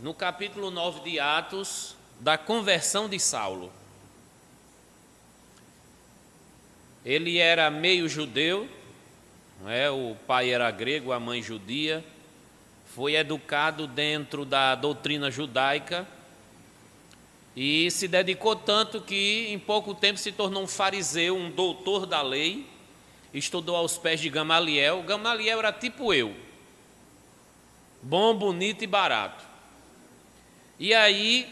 no capítulo 9 de Atos, da conversão de Saulo. Ele era meio judeu, o pai era grego, a mãe judia, foi educado dentro da doutrina judaica e se dedicou tanto que em pouco tempo se tornou um fariseu, um doutor da lei, estudou aos pés de Gamaliel. Gamaliel era tipo eu, bom, bonito e barato. E aí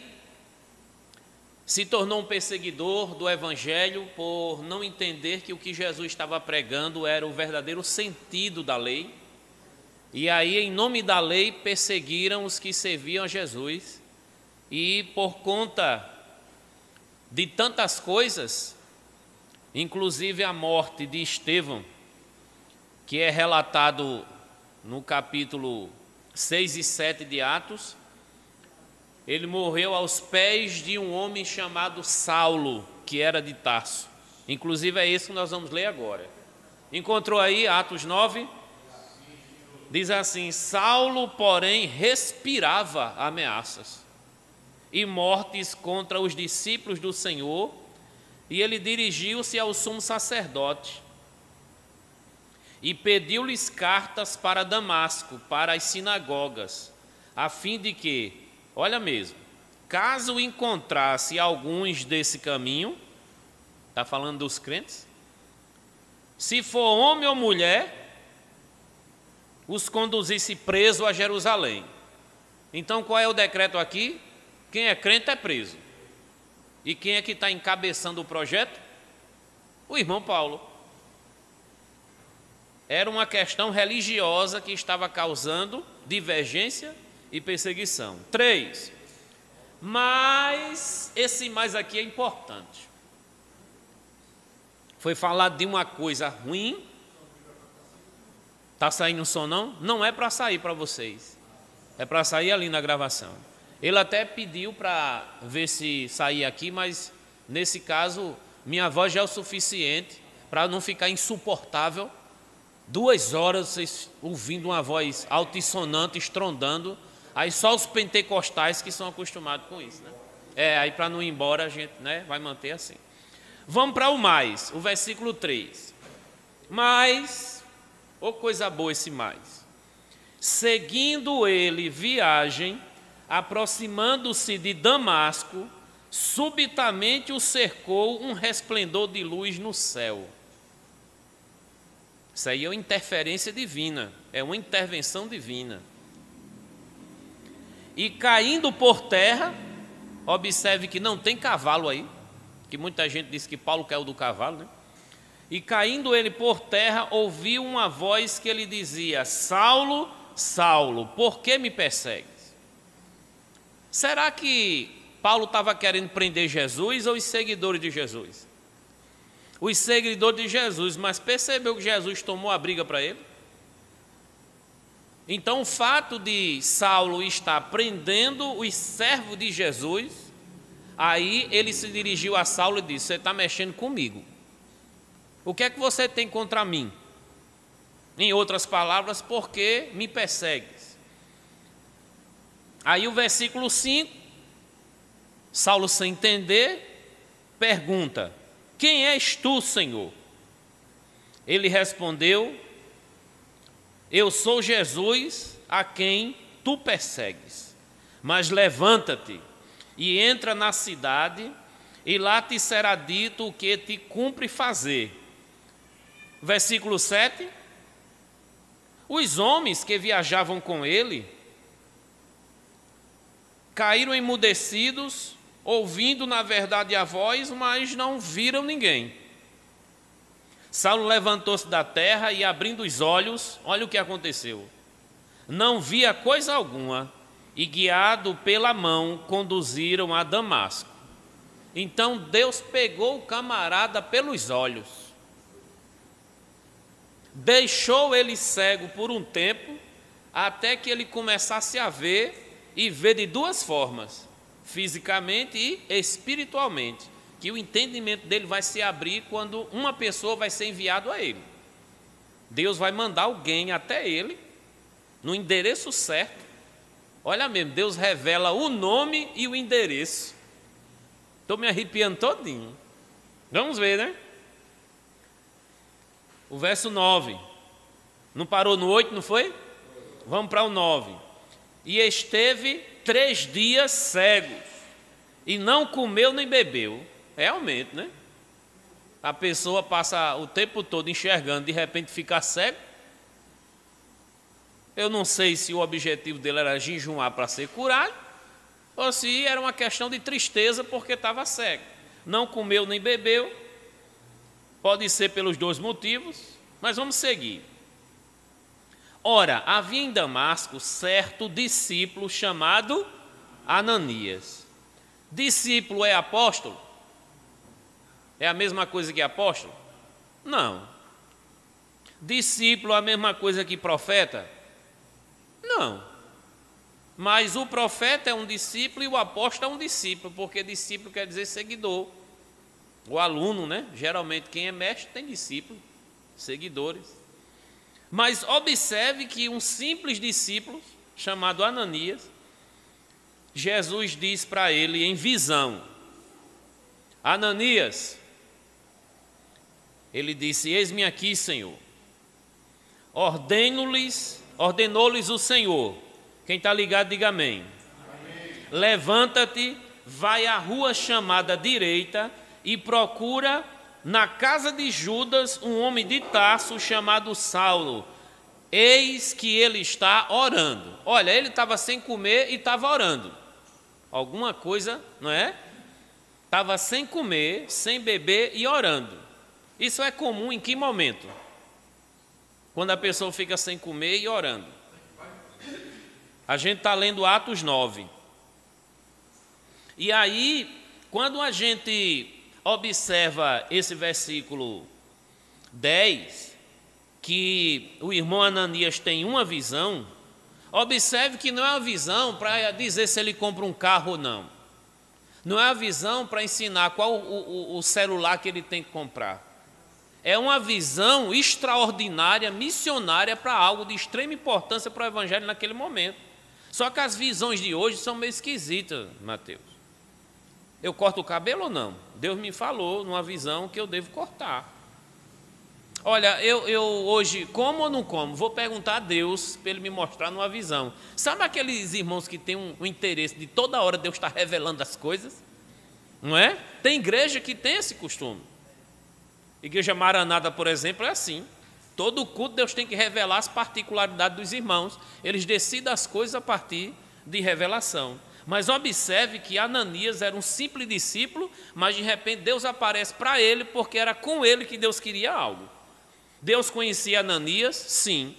se tornou um perseguidor do evangelho por não entender que o que Jesus estava pregando era o verdadeiro sentido da lei. E aí, em nome da lei, perseguiram os que serviam a Jesus. E por conta de tantas coisas, inclusive a morte de Estevão, que é relatado no capítulo 6 e 7 de Atos, ele morreu aos pés de um homem chamado Saulo, que era de Tarso. Inclusive é isso que nós vamos ler agora. Encontrou aí Atos 9? Diz assim: Saulo, porém, respirava ameaças e mortes contra os discípulos do Senhor, e ele dirigiu-se ao sumo sacerdote e pediu-lhes cartas para Damasco, para as sinagogas, a fim de que, olha mesmo, caso encontrasse alguns desse caminho, está falando dos crentes, se for homem ou mulher, os conduzisse preso a Jerusalém. Então qual é o decreto aqui? Quem é crente é preso. E quem é que está encabeçando o projeto? O irmão Paulo. Era uma questão religiosa que estava causando divergência e perseguição. 3. Mas esse mais aqui é importante. Foi falado de uma coisa ruim. Está saindo um som não? Não é para sair para vocês. É para sair ali na gravação. Ele até pediu para ver se saía aqui, mas nesse caso minha voz já é o suficiente para não ficar insuportável. 2 horas vocês ouvindo uma voz altissonante, estrondando. Aí só os pentecostais que são acostumados com isso, né? Aí para não ir embora a gente, né, vai manter assim. Vamos para o mais, o versículo 3. Mas, ô coisa boa esse mais. Seguindo ele viagem, aproximando-se de Damasco, subitamente o cercou um resplendor de luz no céu. Isso aí é uma interferência divina, é uma intervenção divina. E caindo por terra, observe que não tem cavalo aí, que muita gente diz que Paulo caiu do cavalo, né? E caindo ele por terra, ouviu uma voz que lhe dizia: Saulo, Saulo, por que me persegues? Será que Paulo estava querendo prender Jesus ou os seguidores de Jesus? Os seguidores de Jesus, mas percebeu que Jesus tomou a briga para ele? Então o fato de Saulo estar prendendo os servos de Jesus, aí ele se dirigiu a Saulo e disse: você está mexendo comigo. O que é que você tem contra mim? Em outras palavras, por que me persegues? Aí o versículo 5, Saulo, sem entender, pergunta: quem és tu, Senhor? Ele respondeu: eu sou Jesus a quem tu persegues. Mas levanta-te e entra na cidade, e lá te será dito o que te cumpre fazer. Versículo 7. Os homens que viajavam com ele caíram emudecidos, ouvindo na verdade a voz, mas não viram ninguém. Saulo levantou-se da terra e, abrindo os olhos, olha o que aconteceu. Não via coisa alguma e, guiado pela mão, conduziram a Damasco. Então Deus pegou o camarada pelos olhos, deixou ele cego por um tempo, até que ele começasse a ver, e ver de 2 formas, fisicamente e espiritualmente, que o entendimento dele vai se abrir quando uma pessoa vai ser enviado a ele. Deus vai mandar alguém até ele, no endereço certo, Olha mesmo, Deus revela o nome e o endereço. Estou me arrepiando todinho. Vamos ver, né? O verso 9. Não parou no 8, não foi? Vamos para o 9. E esteve 3 dias cego, e não comeu nem bebeu. Realmente, né? A pessoa passa o tempo todo enxergando, de repente fica cego. Eu não sei se o objetivo dele era jejuar para ser curado, ou se era uma questão de tristeza porque estava cego. Não comeu nem bebeu. Pode ser pelos 2 motivos, mas vamos seguir. Ora, havia em Damasco certo discípulo chamado Ananias. Discípulo é apóstolo? É a mesma coisa que apóstolo? Não. Discípulo é a mesma coisa que profeta? Não. Mas o profeta é um discípulo e o apóstolo é um discípulo, porque discípulo quer dizer seguidor. O aluno, né? Geralmente quem é mestre tem discípulo, seguidores. Mas observe que um simples discípulo, chamado Ananias, Jesus diz para ele em visão: Ananias, ele disse: eis-me aqui, Senhor. Ordenou-lhes o Senhor. Quem está ligado, diga amém. Amém. Levanta-te, vai à rua chamada direita e procura na casa de Judas um homem de Tarso chamado Saulo. Eis que ele está orando. Olha, ele estava sem comer e estava orando. Alguma coisa, não é? Estava sem comer, sem beber e orando. Isso é comum em que momento? Quando a pessoa fica sem comer e orando. A gente está lendo Atos 9. E aí, quando a gente observa esse versículo 10, que o irmão Ananias tem uma visão, observe que não é uma visão para dizer se ele compra um carro ou não. Não é uma visão para ensinar qual o celular que ele tem que comprar. É uma visão extraordinária, missionária, para algo de extrema importância para o evangelho naquele momento. Só que as visões de hoje são meio esquisitas, Mateus. Eu corto o cabelo ou não? Deus me falou numa visão que eu devo cortar. Olha, eu hoje, como ou não como? Vou perguntar a Deus para Ele me mostrar numa visão. Sabe aqueles irmãos que têm um interesse de toda hora Deus estar revelando as coisas? Não é? Tem igreja que tem esse costume. Igreja Maranata, por exemplo, é assim. Todo culto Deus tem que revelar as particularidades dos irmãos. Eles decidem as coisas a partir de revelação. Mas observe que Ananias era um simples discípulo, mas de repente Deus aparece para ele porque era com ele que Deus queria algo. Deus conhecia Ananias? Sim.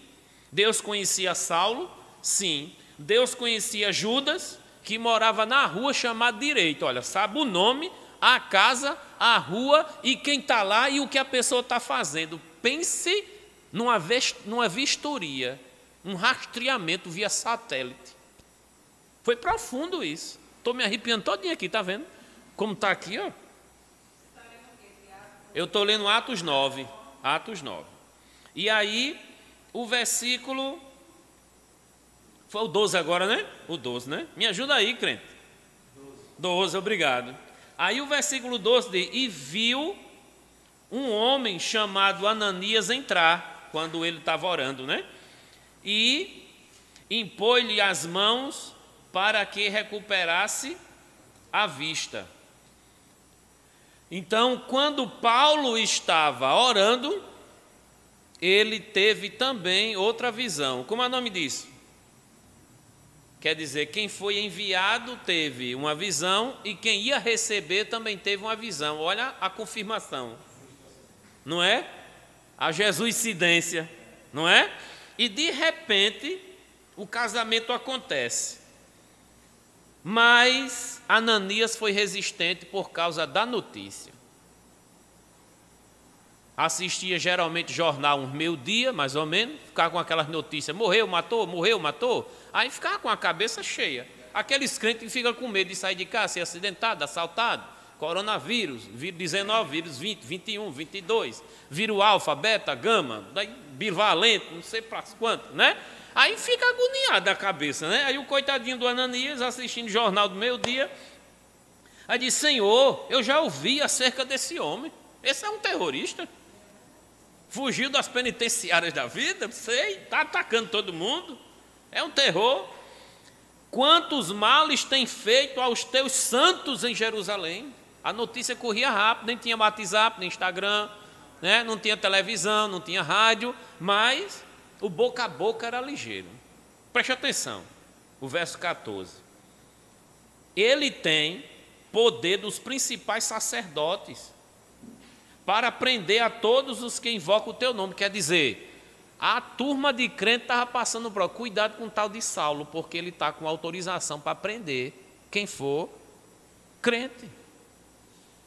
Deus conhecia Saulo? Sim. Deus conhecia Judas, que morava na rua chamada Direita. Olha, sabe o nome, a casa, a rua e quem está lá e o que a pessoa está fazendo. Pense numa vistoria, um rastreamento via satélite. Foi profundo isso. Estou me arrepiando todinho aqui, está vendo? Como está aqui, ó. Eu estou lendo Atos 9. Atos 9. E aí, o versículo... Foi o 12 agora, né? O 12, né? Me ajuda aí, crente. 12, obrigado. Aí o versículo 12 diz: e viu um homem chamado Ananias entrar, quando ele estava orando, né? E impôs-lhe as mãos para que recuperasse a vista. Então, quando Paulo estava orando, ele teve também outra visão. Como é o nome disso? Quer dizer, quem foi enviado teve uma visão e quem ia receber também teve uma visão. Olha a confirmação, não é? A jesuicidência, não é? E de repente o casamento acontece. Mas Ananias foi resistente por causa da notícia. Assistia geralmente jornal uns meio-dia, mais ou menos, ficava com aquelas notícias: morreu, matou, morreu, matou. Aí ficava com a cabeça cheia. Aqueles crentes que ficam com medo de sair de casa, ser acidentado, assaltado. Coronavírus, vírus 19, vírus 20, 21, 22, vírus alfa, beta, gama, daí bivalente, não sei para quanto, né? Aí fica agoniado a cabeça, né? Aí o coitadinho do Ananias, assistindo o Jornal do Meio-Dia, aí diz: Senhor, eu já ouvi acerca desse homem. Esse é um terrorista. Fugiu das penitenciárias da vida, sei, está atacando todo mundo. É um terror. Quantos males tem feito aos teus santos em Jerusalém? A notícia corria rápido, nem tinha WhatsApp, nem Instagram, né? Não tinha televisão, não tinha rádio, mas o boca a boca era ligeiro. Preste atenção, o verso 14. Ele tem poder dos principais sacerdotes para prender a todos os que invocam o teu nome. Quer dizer, a turma de crente estava passando por cuidado com o tal de Saulo, porque ele está com autorização para prender quem for crente,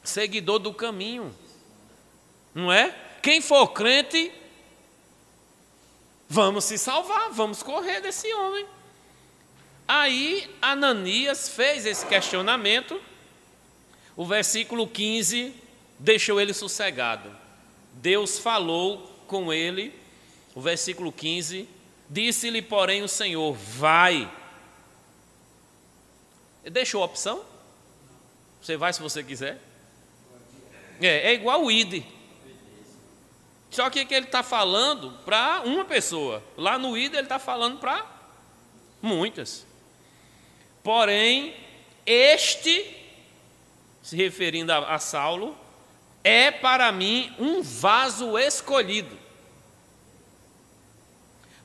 seguidor do caminho, não é? Quem for crente, vamos se salvar, vamos correr desse homem. Aí Ananias fez esse questionamento, o versículo 15 deixou ele sossegado. Deus falou com ele, o versículo 15, disse-lhe, porém, o Senhor: vai. Deixou a opção? Você vai se você quiser. É igual o id. Só que ele está falando para uma pessoa. Lá no id ele está falando para muitas. Porém, este, se referindo a Saulo, é para mim um vaso escolhido,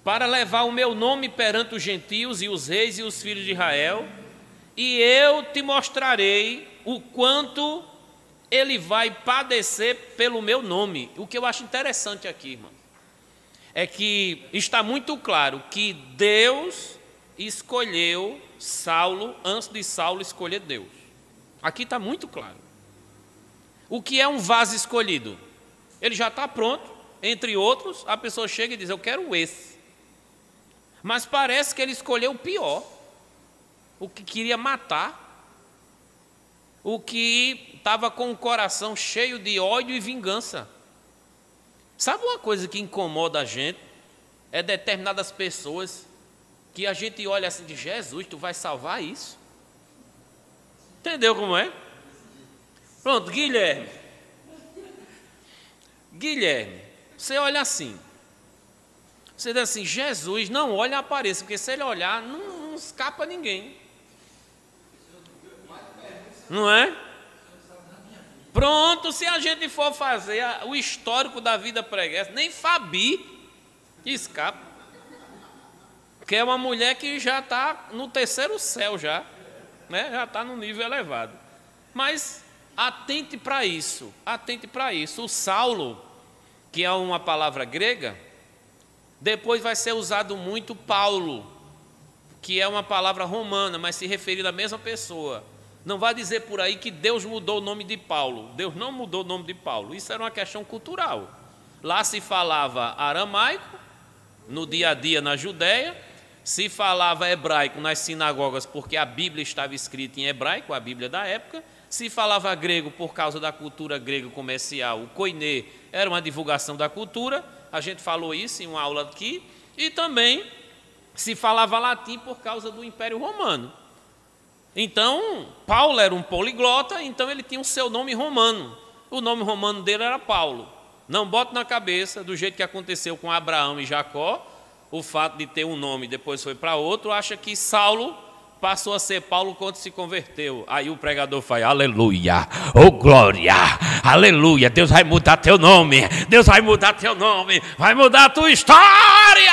para levar o meu nome perante os gentios e os reis e os filhos de Israel, e eu te mostrarei o quanto ele vai padecer pelo meu nome. O que eu acho interessante aqui, irmão, é que está muito claro que Deus escolheu Saulo antes de Saulo escolher Deus. Aqui está muito claro. O que é um vaso escolhido? Ele já está pronto, entre outros, a pessoa chega e diz: eu quero esse. Mas parece que ele escolheu o pior, o que queria matar, o que estava com o coração cheio de ódio e vingança. Sabe uma coisa que incomoda a gente? É determinadas pessoas que a gente olha assim de: Jesus, tu vai salvar isso? Entendeu como é? Pronto, Guilherme, você olha assim, você diz assim: Jesus, não olha a aparência, porque se ele olhar, não escapa ninguém. Não é? Pronto, se a gente for fazer o histórico da vida pregressa, nem Fabi escapa. Que é uma mulher que já está no terceiro céu já, né? Já está no nível elevado. Mas atente para isso, atente para isso. O Saulo, que é uma palavra grega, depois vai ser usado muito Paulo, que é uma palavra romana, mas se referir à mesma pessoa. Não vai dizer por aí que Deus mudou o nome de Paulo. Deus não mudou o nome de Paulo. Isso era uma questão cultural. Lá se falava aramaico, no dia a dia na Judéia, se falava hebraico nas sinagogas, porque a Bíblia estava escrita em hebraico, a Bíblia da época. Se falava grego por causa da cultura grega comercial, o koiné era uma divulgação da cultura, a gente falou isso em uma aula aqui, e também se falava latim por causa do Império Romano. Então, Paulo era um poliglota, então ele tinha o seu nome romano. O nome romano dele era Paulo. Não bote na cabeça, do jeito que aconteceu com Abraão e Jacó, o fato de ter um nome e depois foi para outro, acha que Saulo passou a ser Paulo quando se converteu. Aí o pregador faz: aleluia, oh glória, aleluia, Deus vai mudar teu nome, Deus vai mudar teu nome, vai mudar a tua história.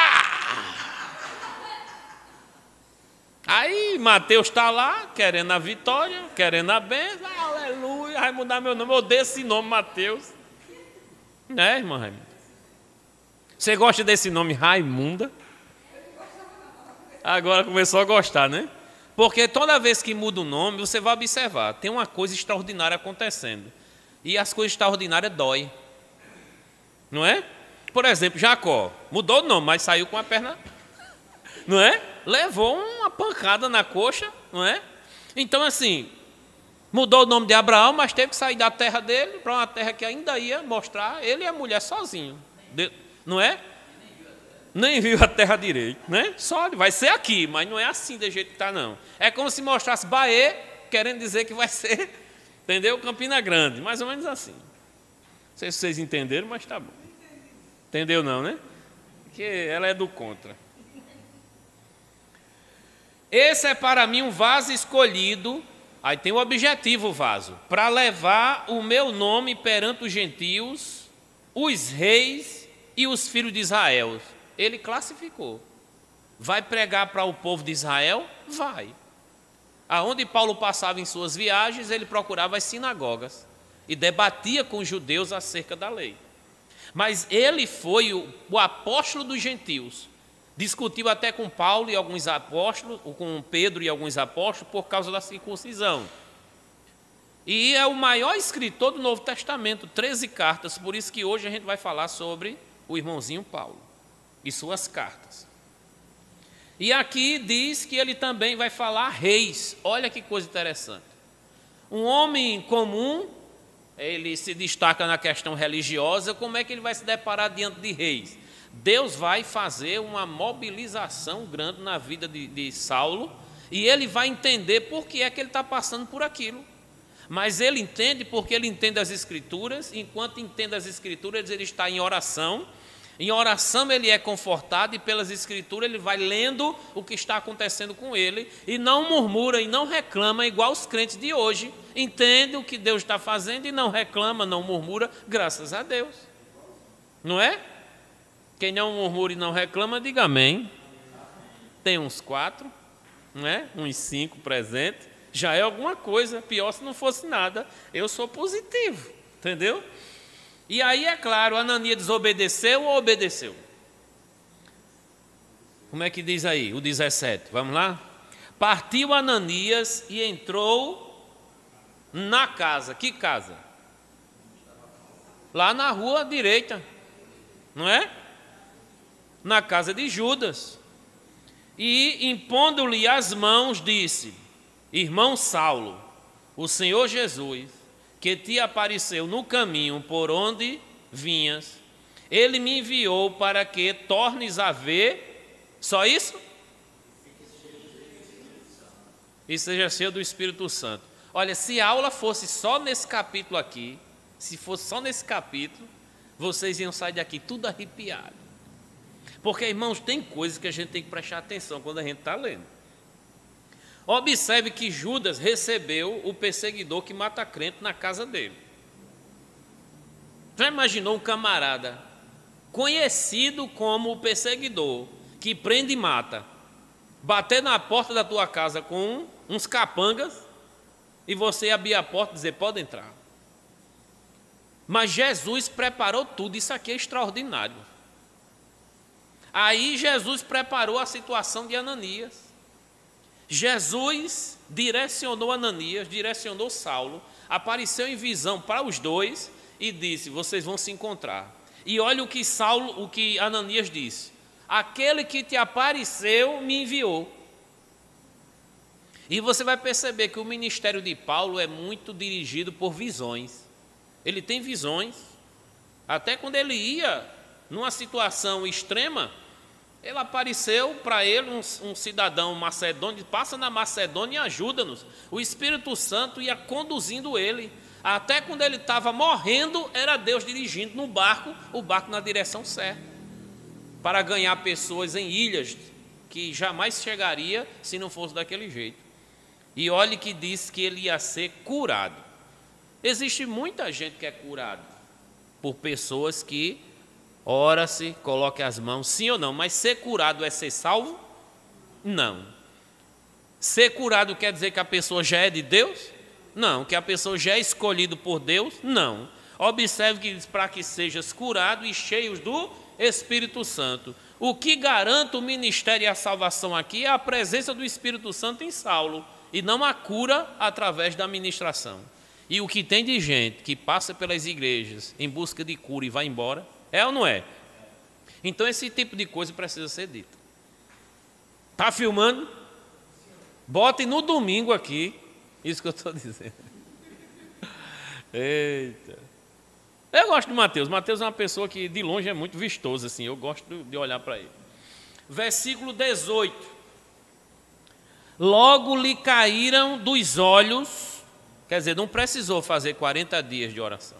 Aí Mateus está lá, querendo a vitória, querendo a bênção, aleluia, vai mudar meu nome, eu odeio esse nome, Mateus. Né, irmã Raimunda? Você gosta desse nome, Raimunda? Agora começou a gostar, né? Porque toda vez que muda o nome, você vai observar, tem uma coisa extraordinária acontecendo. E as coisas extraordinárias dói. Não é? Por exemplo, Jacó, mudou o nome, mas saiu com a perna, não é? Levou uma pancada na coxa, não é? Então, assim, mudou o nome de Abraão, mas teve que sair da terra dele para uma terra que ainda ia mostrar ele e a mulher sozinho. Não é? nem viu a terra direito, né? Só vai ser aqui, mas não é assim do jeito que está, não. É como se mostrasse Bahia, querendo dizer que vai ser, entendeu? Campina Grande, mais ou menos assim. Não sei se vocês entenderam, mas tá bom. Entendeu não, né? Porque ela é do contra. Esse é para mim um vaso escolhido, aí tem o objetivo o vaso, para levar o meu nome perante os gentios, os reis e os filhos de Israel. Ele classificou. Vai pregar para o povo de Israel? Vai. Aonde Paulo passava em suas viagens, ele procurava as sinagogas e debatia com os judeus acerca da lei. Mas ele foi o apóstolo dos gentios. Discutiu até com Paulo e alguns apóstolos, ou com Pedro e alguns apóstolos, por causa da circuncisão. E é o maior escritor do Novo Testamento, 13 cartas, por isso que hoje a gente vai falar sobre o irmãozinho Paulo e suas cartas. E aqui diz que ele também vai falar reis. Olha que coisa interessante. Um homem comum, ele se destaca na questão religiosa, como é que ele vai se deparar diante de reis? Deus vai fazer uma mobilização grande na vida de Saulo, e ele vai entender por que é que ele está passando por aquilo. Mas ele entende porque ele entende as Escrituras, enquanto entende as Escrituras, ele está em oração. Em oração ele é confortado e pelas Escrituras ele vai lendo o que está acontecendo com ele e não murmura e não reclama igual os crentes de hoje. Entende o que Deus está fazendo e não reclama, não murmura, graças a Deus. Não é? Quem não murmura e não reclama, diga amém. Tem uns 4, não é? Uns 5 presentes. Já é alguma coisa, pior se não fosse nada. Eu sou positivo, entendeu? E aí, é claro, Ananias desobedeceu ou obedeceu? Como é que diz aí, o 17? Vamos lá? Partiu Ananias e entrou na casa. Que casa? Lá na rua direita, não é? Na casa de Judas. E, impondo-lhe as mãos, disse: Irmão Saulo, o Senhor Jesus, que te apareceu no caminho por onde vinhas, ele me enviou para que tornes a ver, só isso? E seja cheio do Espírito Santo. Olha, se a aula fosse só nesse capítulo aqui, se fosse só nesse capítulo, vocês iam sair daqui tudo arrepiado. Porque, irmãos, tem coisas que a gente tem que prestar atenção quando a gente está lendo. Observe que Judas recebeu o perseguidor que mata crente na casa dele. Já imaginou um camarada conhecido como o perseguidor, que prende e mata, bater na porta da tua casa com uns capangas e você abrir a porta e dizer: pode entrar? Mas Jesus preparou tudo, isso aqui é extraordinário. Aí Jesus preparou a situação de Ananias. Jesus direcionou Ananias, direcionou Saulo, apareceu em visão para os dois e disse: vocês vão se encontrar. E olha o que Ananias disse: aquele que te apareceu me enviou. E você vai perceber que o ministério de Paulo é muito dirigido por visões. Ele tem visões. Até quando ele ia numa situação extrema, ele apareceu para ele um cidadão macedônio, passa na Macedônia e ajuda-nos. O Espírito Santo ia conduzindo ele. Até quando ele estava morrendo, era Deus dirigindo no barco, o barco na direção certa, para ganhar pessoas em ilhas que jamais chegaria se não fosse daquele jeito. E olhe que disse que ele ia ser curado. Existe muita gente que é curado por pessoas que ora-se, coloque as mãos, sim ou não, mas ser curado é ser salvo? Não. Ser curado quer dizer que a pessoa já é de Deus? Não. Que a pessoa já é escolhida por Deus? Não. Observe que diz: para que sejas curado e cheios do Espírito Santo. O que garante o ministério e a salvação aqui é a presença do Espírito Santo em Saulo, e não a cura através da ministração. E o que tem de gente que passa pelas igrejas em busca de cura e vai embora, é ou não é? Então esse tipo de coisa precisa ser dito. Está filmando? Bote no domingo aqui, isso que eu estou dizendo. Eita. Eu gosto do Mateus. Mateus é uma pessoa que de longe é muito vistoso, assim. Eu gosto de olhar para ele. Versículo 18. Logo lhe caíram dos olhos, quer dizer, não precisou fazer 40 dias de oração.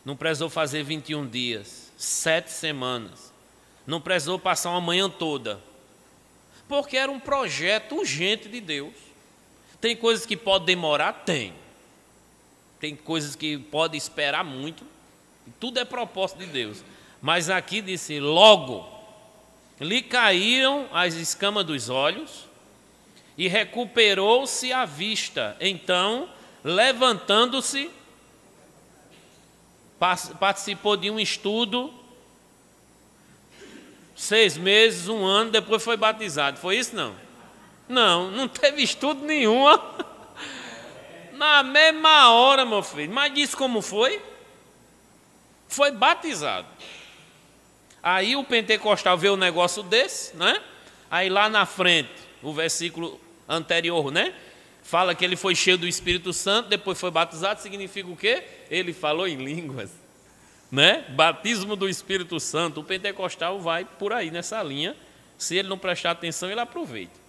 Não precisou fazer 21 dias, 7 semanas. Não precisou passar uma manhã toda. Porque era um projeto urgente de Deus. Tem coisas que podem demorar? Tem. Tem coisas que podem esperar muito. Tudo é propósito de Deus. Mas aqui disse, logo lhe caíram as escamas dos olhos e recuperou-se a vista. Então, levantando-se, participou de um estudo, 6 meses, 1 ano, depois foi batizado. Foi isso, não? Não teve estudo nenhum. Na mesma hora, meu filho. Mas disse como foi? Foi batizado. Aí o pentecostal vê um negócio desse, né? Aí lá na frente, o versículo anterior, né? Fala que ele foi cheio do Espírito Santo, depois foi batizado, significa o quê? Ele falou em línguas, né? Batismo do Espírito Santo. O pentecostal vai por aí nessa linha. Se ele não prestar atenção, ele aproveita.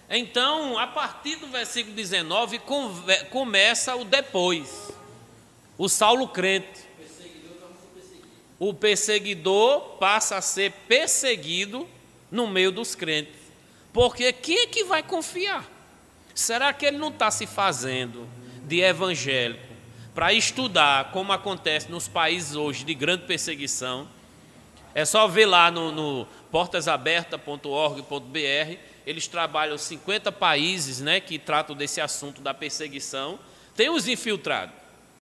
Então, a partir do versículo 19, começa o depois. O Saulo crente. O perseguidor passa a ser perseguido no meio dos crentes. Porque quem é que vai confiar? Será que ele não está se fazendo de evangélico para estudar como acontece nos países hoje de grande perseguição? É só ver lá no portasaberta.org.br, eles trabalham 50 países, né, que tratam desse assunto da perseguição. Tem os infiltrados.